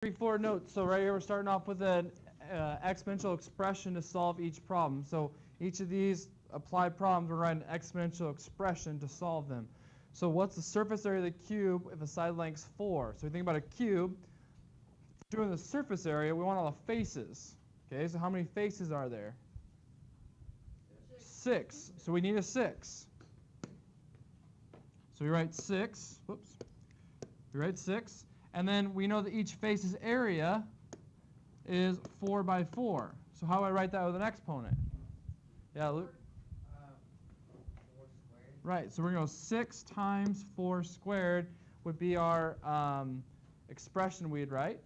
4 notes. So right here we're starting off with an exponential expression to solve each problem. So each of these applied problems, we're writing an exponential expression to solve them. So what's the surface area of the cube if a side length's 4? So we think about a cube. Doing the surface area, we want all the faces. Okay, so how many faces are there? 6. So we need a 6. So we write 6. Whoops. We write 6. And then we know that each face's area is 4 by 4. So how do I write that with an exponent? Yeah, Luke? 4 squared. Right, so we're going to go 6 times 4 squared would be our expression we'd write.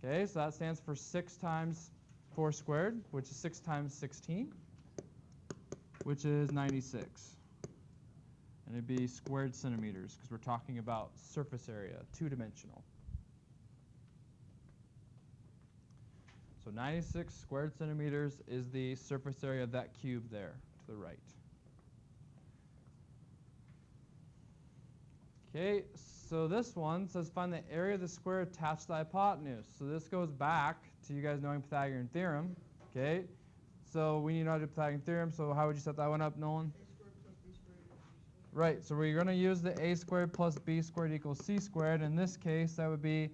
Okay, so that stands for 6 times 4 squared, which is 6 times 16, which is 96. And it'd be squared centimeters because we're talking about surface area, 2-dimensional. So 96 squared centimeters is the surface area of that cube there to the right. Okay, so this one says find the area of the square attached to the hypotenuse. So this goes back to you guys knowing Pythagorean theorem. Okay, so we need to know how to do Pythagorean theorem. So how would you set that one up, Nolan? Right, so we're going to use the a squared plus b squared equals c squared. In this case, that would be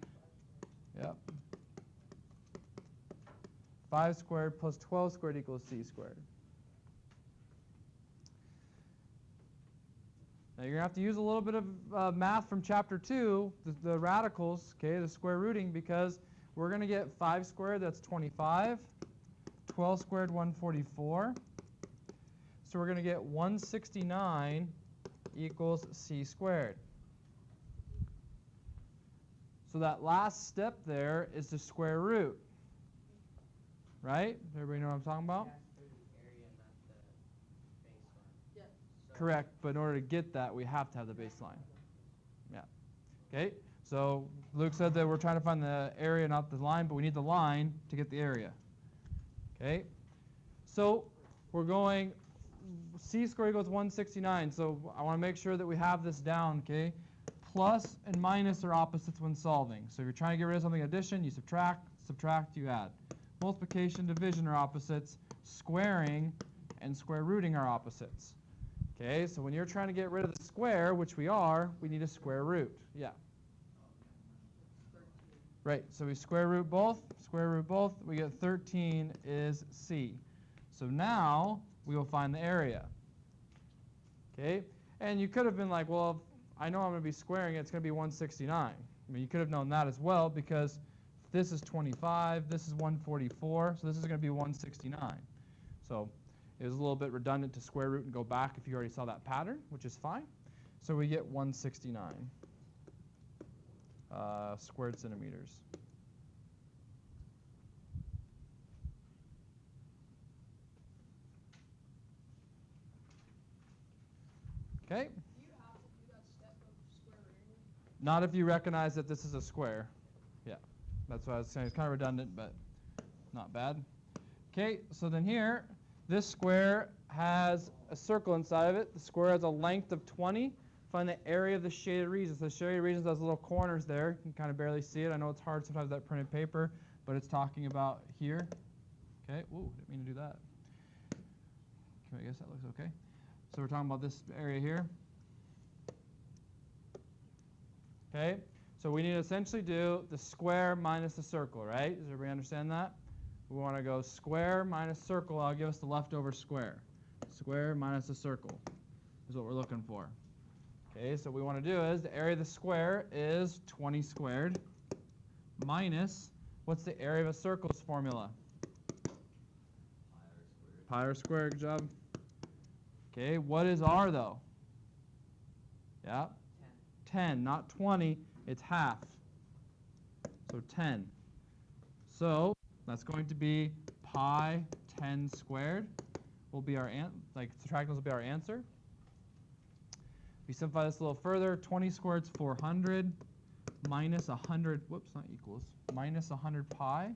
5 squared plus 12 squared equals c squared. Now you're going to have to use a little bit of math from chapter 2, the radicals, okay, the square rooting, because we're going to get 5 squared, that's 25, 12 squared, 144. So we're going to get 169 equals c squared. So that last step there is the square root. Right? Everybody know what I'm talking about? Area, not the baseline. Yeah. So Correct, but in order to get that, we have to have the baseline. Yeah. Okay, so Luke said that we're trying to find the area, not the line, but we need the line to get the area. Okay, so we're going c squared equals 169, so I want to make sure that we have this down, okay? Plus and minus are opposites when solving. So if you're trying to get rid of something addition, you subtract, you add. Multiplication, division are opposites. Squaring and square rooting are opposites. Okay, so when you're trying to get rid of the square, which we are, we need a square root. Yeah. Right, so we square root both, we get 13 is c. So now we will find the area. Okay, and you could have been like, well, I know I'm going to be squaring it, it's going to be 169. I mean, you could have known that as well because this is 25, this is 144, so this is going to be 169. So it was a little bit redundant to square root and go back if you already saw that pattern, which is fine. So we get 169 squared centimeters. Okay? Do you have to do that step of square rooting? Not if you recognize that this is a square. Yeah, that's what I was saying. It's kind of redundant, but not bad. Okay, so then here, this square has a circle inside of it. The square has a length of 20. Find the area of the shaded regions. The shaded regions has little corners there. You can kind of barely see it. I know it's hard sometimes with that printed paper, but it's talking about here. Okay, whoa, didn't mean to do that. Okay, I guess that looks okay. So we're talking about this area here. Okay, so we need to essentially do the square minus the circle, right? Does everybody understand that? We want to go square minus circle. That'll give us the leftover square. Square minus the circle is what we're looking for. Okay, so what we want to do is the area of the square is 20 squared minus, what's the area of a circle's formula? Pi r squared, good job. Okay, what is r though? Yeah? 10, not 20, it's half. So 10. So that's going to be pi 10 squared will be our subtractals will be our answer. If we simplify this a little further, 20 squared is 400 minus 100, whoops, not equals, minus 100 pi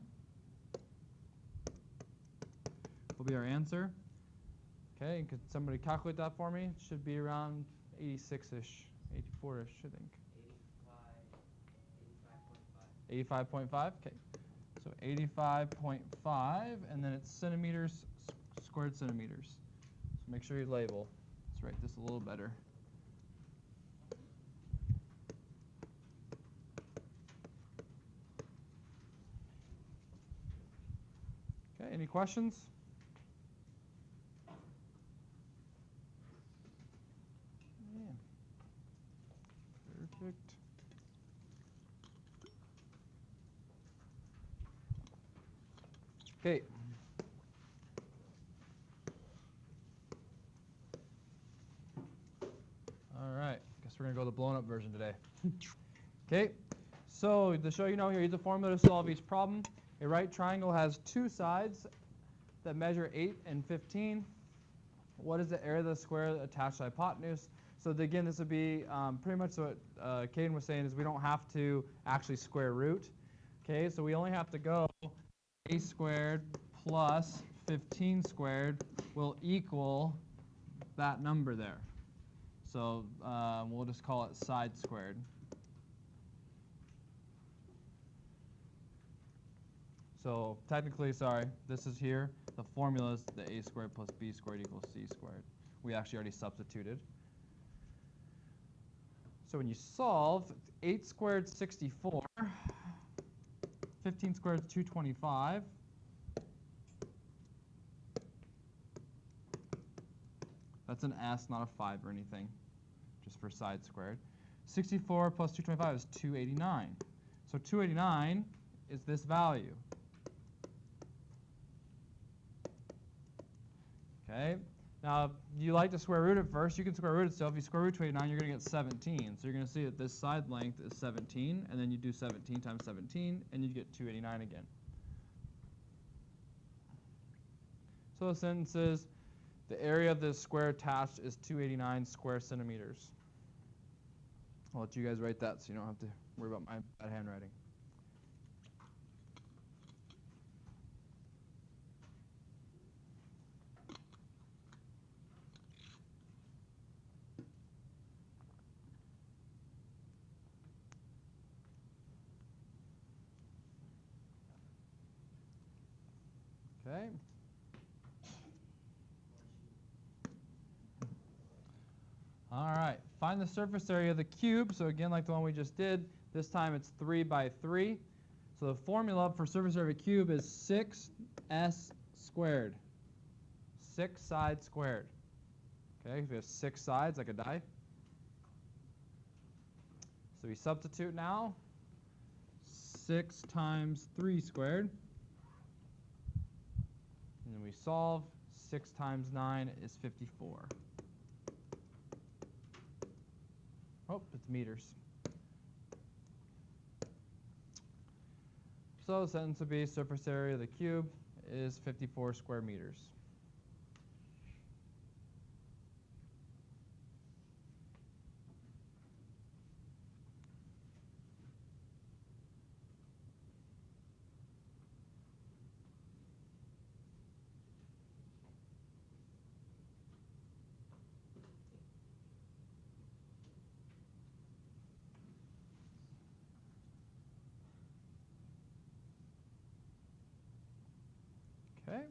will be our answer. Okay, and could somebody calculate that for me? It should be around 86-ish, 84-ish, I think. 85.5. 85.5, okay. So 85.5, and then it's centimeters squared centimeters. So make sure you label. Let's write this a little better. Okay, any questions? Yeah. Perfect. Okay. All right. Guess we're going to go the blown up version today. Okay. So to show you know here, use the formula to solve each problem. A right triangle has two sides that measure 8 and 15. What is the area of the square attached to the hypotenuse? So again, this would be pretty much what Caden was saying is we don't have to actually square root. Okay, so we only have to go a squared plus 15 squared will equal that number there. So we'll just call it side squared. So technically, sorry, this is here. The formula is the a squared plus b squared equals c squared. We actually already substituted. So when you solve, 8 squared 64, 15 squared is 225. That's an S, not a 5 or anything, just for side squared. 64 plus 225 is 289. So 289 is this value. Okay. Now, you like to square root it first. You can square root it still. If you square root 289, you're going to get 17. So you're going to see that this side length is 17, and then you do 17 times 17, and you get 289 again. So the sentence is, the area of this square attached is 289 square centimeters. I'll let you guys write that so you don't have to worry about my bad handwriting. Okay. All right. Find the surface area of the cube. So again, like the one we just did, this time it's 3 by 3. So the formula for surface area of a cube is 6s squared. 6 sides squared. Okay, if we have 6 sides, like a die. So we substitute now. 6 times 3 squared. And then we solve. 6 times 9 is 54. Oh, it's meters. So the sentence would be surface area of the cube is 54 square meters. Okay.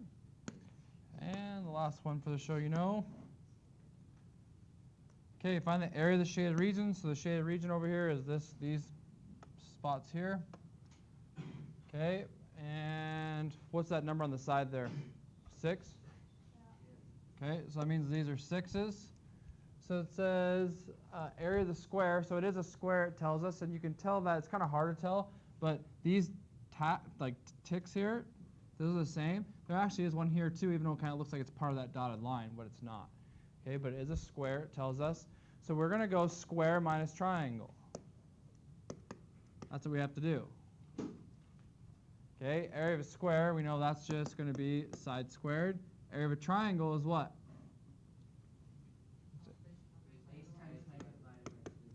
And the last one for the show you know. Okay, find the area of the shaded region. So the shaded region over here is these spots here. Okay, and what's that number on the side there? 6? Okay, so that means these are 6s. So it says area of the square. So it is a square, it tells us, and you can tell that it's kind of hard to tell, but these ticks here, those are the same. There actually is one here too, even though it kind of looks like it's part of that dotted line, but it's not. Okay, but it is a square, it tells us. So we're going to go square minus triangle. That's what we have to do. Okay, area of a square, we know that's just going to be side squared. Area of a triangle is what?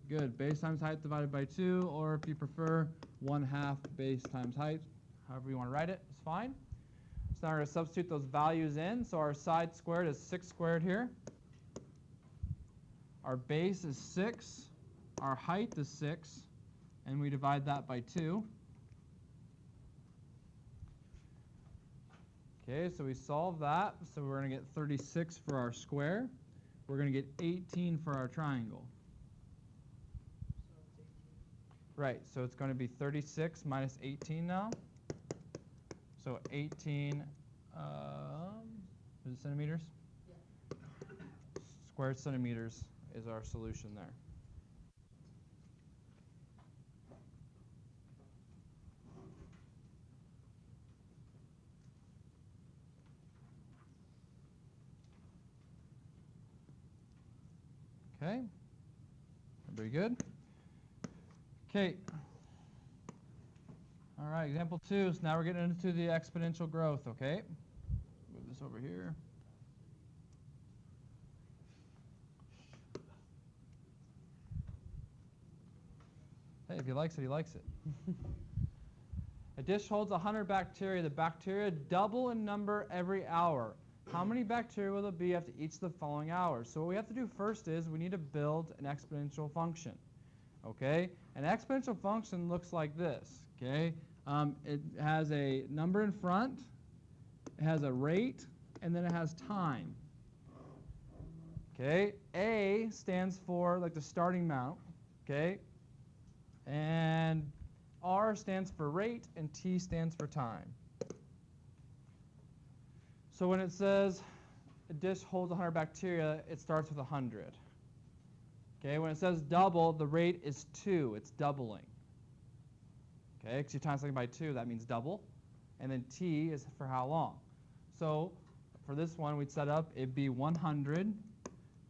Good, base times height divided by 2, or if you prefer, 1/2 base times height. However you want to write it, it's fine. So now we're going to substitute those values in. So our side squared is 6 squared here. Our base is 6. Our height is 6. And we divide that by 2. Okay, so we solve that. So we're going to get 36 for our square. We're going to get 18 for our triangle. So it's 18. Right, so it's going to be 36 minus 18 now. So 18, is it centimeters? Yeah. Squared centimeters is our solution there. Okay, very good. Okay. All right, example 2. So now we're getting into the exponential growth, okay? Move this over here. Hey, if he likes it, he likes it. A dish holds 100 bacteria. The bacteria double in number every hour. How many bacteria will there be after each of the following hours? So what we have to do first is we need to build an exponential function. Okay? An exponential function looks like this. Okay? It has a number in front, it has a rate, and then it has time. Okay? A stands for like the starting amount. Okay? And R stands for rate, and T stands for time. So when it says a dish holds 100 bacteria, it starts with 100. Okay, when it says double, the rate is 2. It's doubling. Okay, because you times something by 2, that means double. And then T is for how long. So for this one, we'd set up, it'd be 100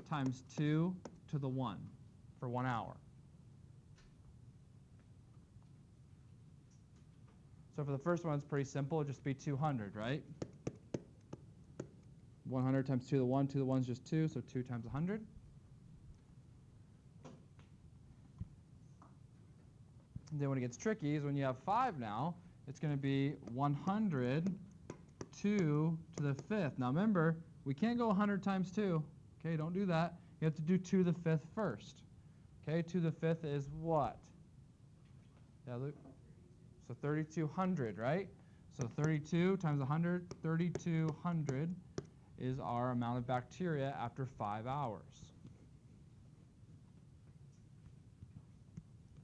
times 2 to the 1 for 1 hour. So for the first one, it's pretty simple. It'd just be 200, right? 100 times 2 to the 1. 2 to the 1 is just 2, so 2 times 100. And then when it gets tricky is when you have 5 now, it's going to be 100 2 to the 5th. Now remember, we can't go 100 times 2. Okay, don't do that. You have to do 2 to the 5th first. Okay, 2 to the 5th is what? Yeah, look. So 3,200, right? So 32 times 100, 3,200 is our amount of bacteria after 5 hours.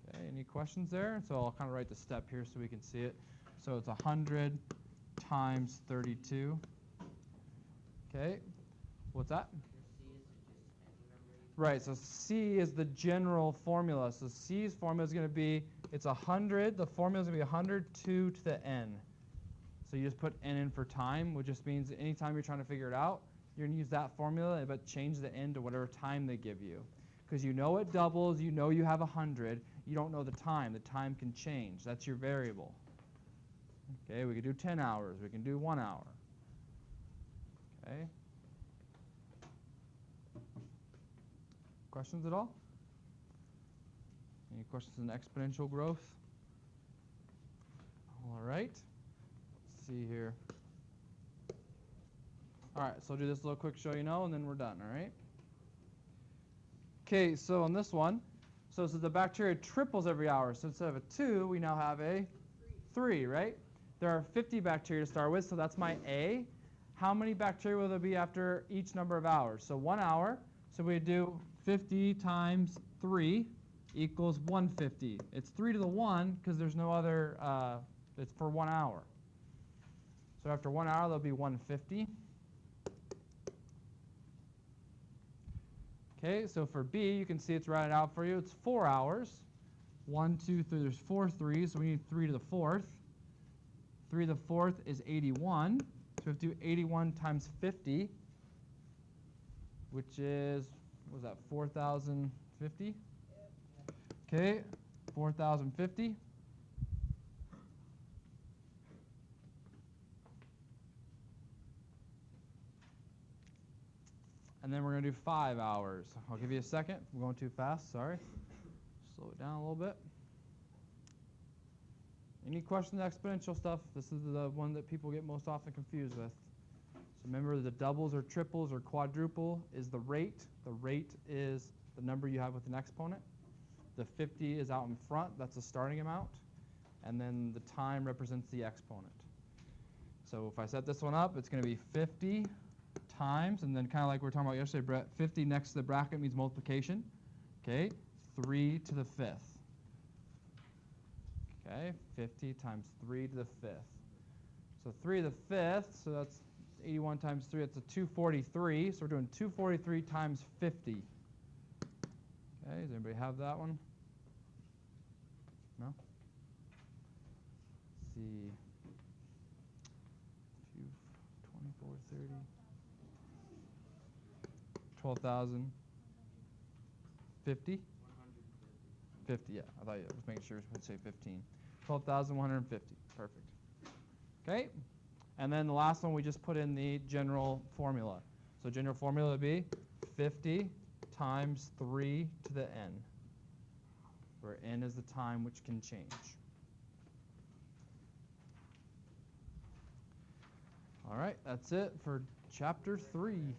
Okay, any questions there? So I'll kind of write the step here so we can see it. So it's 100 times 32. Okay, what's that? Right, so C is the general formula. So C's formula is going to be, it's 100, the formula is going to be 102 to the n. So you just put n in for time, which just means anytime you're trying to figure it out, you're going to use that formula, but change the n to whatever time they give you. Because you know it doubles, you know you have 100, you don't know the time. The time can change. That's your variable. Okay, we can do 10 hours, we can do 1 hour. Okay. Questions at all? Any questions on exponential growth? All right. Let's see here. All right, so I'll do this little quick show you know, and then we're done, all right? Okay, so on this one, so the bacteria triples every hour. So instead of a 2, we now have a 3, right? There are 50 bacteria to start with, so that's my A. How many bacteria will there be after each number of hours? So 1 hour, so we do 50 times 3 equals 150. It's 3 to the 1 because there's no other, it's for 1 hour. So after 1 hour, there'll be 150. Okay, so for B, you can see it's written out for you. It's 4 hours. 1, 2, 3, there's 4 3s, so we need 3 to the 4th. 3 to the 4th is 81. So we have to do 81 times 50, which is, what was that, 4,050? Yep. Okay, 4,050. And then we're going to do 5 hours. I'll give you a second. I'm going too fast, sorry. Slow it down a little bit. Any questions on exponential stuff? This is the one that people get most often confused with. So remember, the doubles or triples or quadruple is the rate. The rate is the number you have with an exponent. The 50 is out in front. That's the starting amount. And then the time represents the exponent. So if I set this one up, it's going to be 50 times, and then kind of like we were talking about yesterday, Brett, 50 next to the bracket means multiplication. Okay, 3 to the 5th. Okay, 50 times 3 to the 5th. So 3 to the 5th, so that's 81 times 3, that's a 243. So we're doing 243 times 50. Okay, does anybody have that one? No? Let's see. 24, 30. 12,000. 50? 50, yeah. I thought I was making sure it would say 15. 12,150. Perfect. Okay. And then the last one, we just put in the general formula. So general formula would be 50 times 3 to the n, where n is the time which can change. All right, that's it for chapter 3.